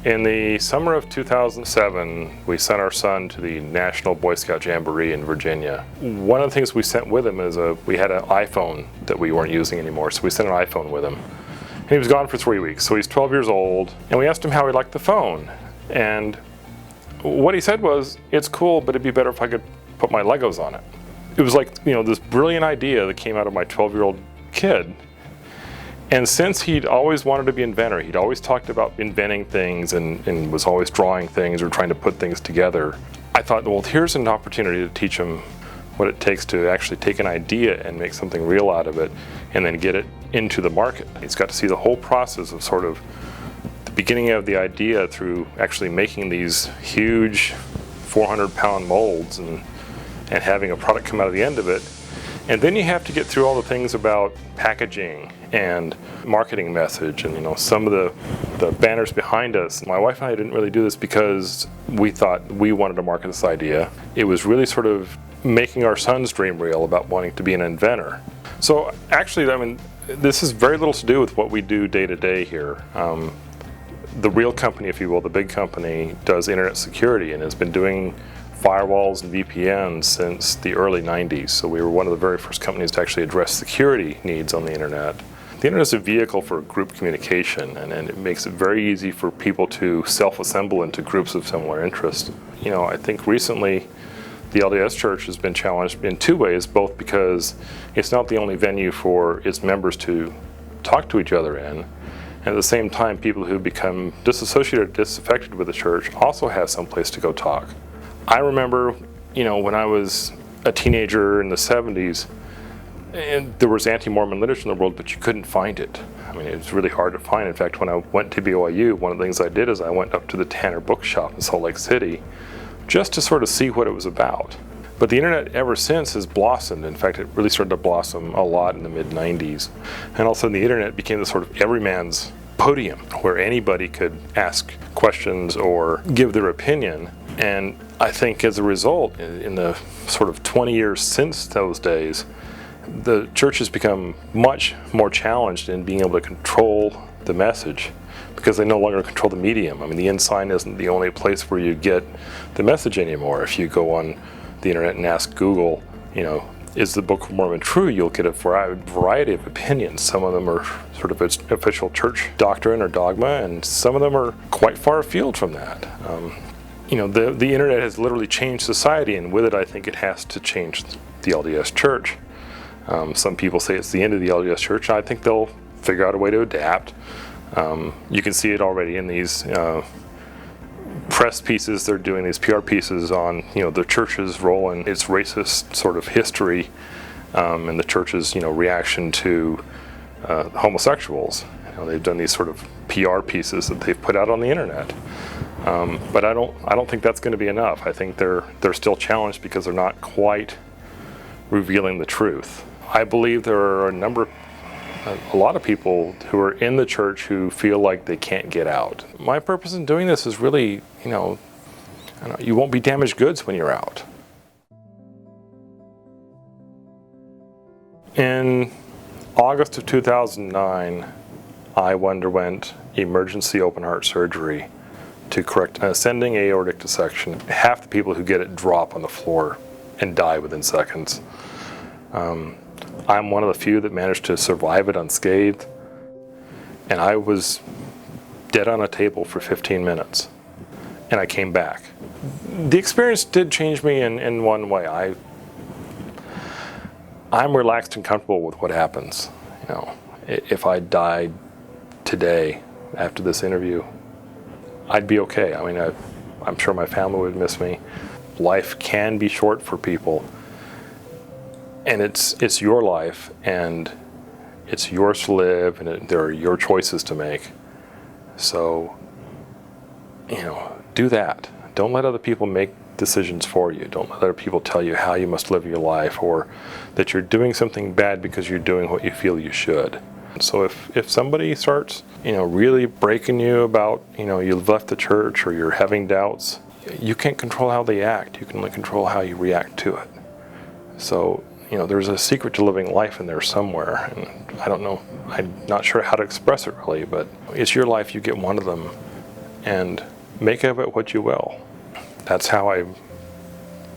In the summer of 2007, we sent our son to the National Boy Scout Jamboree in Virginia. One of the things we sent with him is we had an iPhone that we weren't using anymore, so we sent an iPhone with him. And he was gone for 3 weeks, so he's 12 years old, and we asked him how he liked the phone. And what he said was, it's cool, but it'd be better if I could put my Legos on it. It was like, this brilliant idea that came out of my 12-year-old kid. And since he'd always wanted to be an inventor, he'd always talked about inventing things and was always drawing things or trying to put things together, I thought, well, here's an opportunity to teach him what it takes to actually take an idea and make something real out of it and then get it into the market. He's got to see the whole process of sort of the beginning of the idea through actually making these huge 400-pound molds and having a product come out of the end of it. And then you have to get through all the things about packaging and marketing message and some of the banners behind us. My wife and I didn't really do this because we thought we wanted to market this idea. It was really sort of making our son's dream real about wanting to be an inventor. So actually, this has very little to do with what we do day to day here. The real company, if you will, the big company, does internet security and has been doing firewalls and VPNs since the early 90s. So we were one of the very first companies to actually address security needs on the internet. The internet is a vehicle for group communication, and it makes it very easy for people to self-assemble into groups of similar interest. I think recently the LDS Church has been challenged in two ways, both because it's not the only venue for its members to talk to each other in, and at the same time people who become disassociated or disaffected with the church also have some place to go talk. I remember, when I was a teenager in the 70s, and there was anti-Mormon literature in the world, but you couldn't find it. It was really hard to find. In fact, when I went to BYU, one of the things I did is I went up to the Tanner bookshop in Salt Lake City just to sort of see what it was about. But the internet ever since has blossomed. In fact, it really started to blossom a lot in the mid-90s. And all of a sudden the internet became the sort of everyman's podium where anybody could ask questions or give their opinion. And I think as a result, in the sort of 20 years since those days, the church has become much more challenged in being able to control the message because they no longer control the medium. The ensign isn't the only place where you get the message anymore. If you go on the internet and ask Google, is the Book of Mormon true? You'll get a variety of opinions. Some of them are sort of official church doctrine or dogma, and some of them are quite far afield from that. The internet has literally changed society, and with it I think it has to change the LDS Church. Some people say it's the end of the LDS Church, and I think they'll figure out a way to adapt. You can see it already in these press pieces. They're doing these PR pieces on the church's role in its racist sort of history, and the church's reaction to homosexuals. They've done these sort of PR pieces that they've put out on the internet. But I don't think that's going to be enough. I think they're still challenged because they're not quite revealing the truth. I believe there are a lot of people who are in the church who feel like they can't get out. My purpose in doing this is really, you won't be damaged goods when you're out. In August of 2009, I underwent emergency open heart surgery to correct an ascending aortic dissection. Half the people who get it drop on the floor and die within seconds. I'm one of the few that managed to survive it unscathed, and I was dead on a table for 15 minutes, and I came back. The experience did change me in one way. I'm relaxed and comfortable with what happens. If I died today after this interview, I'd be okay. I'm sure my family would miss me. Life can be short for people, and it's your life, and it's yours to live, and there are your choices to make. So, do that. Don't let other people make decisions for you. Don't let other people tell you how you must live your life, or that you're doing something bad because you're doing what you feel you should. So if somebody starts, really breaking you about, you've left the church or you're having doubts, you can't control how they act. You can only control how you react to it. So, there's a secret to living life in there somewhere, and I don't know, I'm not sure how to express it really, but it's your life, you get one of them, and make of it what you will. That's how I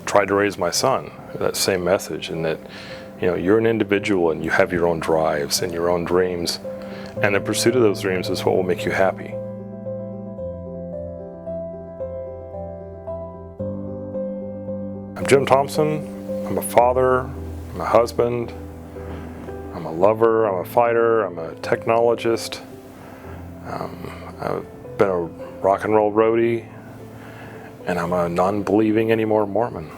tried to raise my son, that same message, and that, you know, you're an individual and you have your own drives and your own dreams, and the pursuit of those dreams is what will make you happy. I'm Jim Thompson. I'm a father, I'm a husband, I'm a lover, I'm a fighter, I'm a technologist. I've been a rock and roll roadie, and I'm a non-believing anymore Mormon.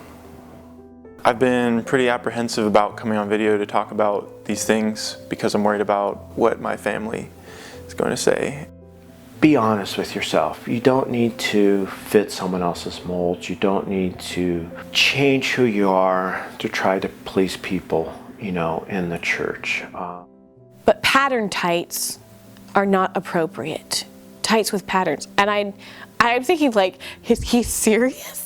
I've been pretty apprehensive about coming on video to talk about these things because I'm worried about what my family is going to say. Be honest with yourself. You don't need to fit someone else's mold. You don't need to change who you are to try to please people, you know, in the church. But pattern tights are not appropriate. Tights with patterns. And I'm thinking, like, is he serious?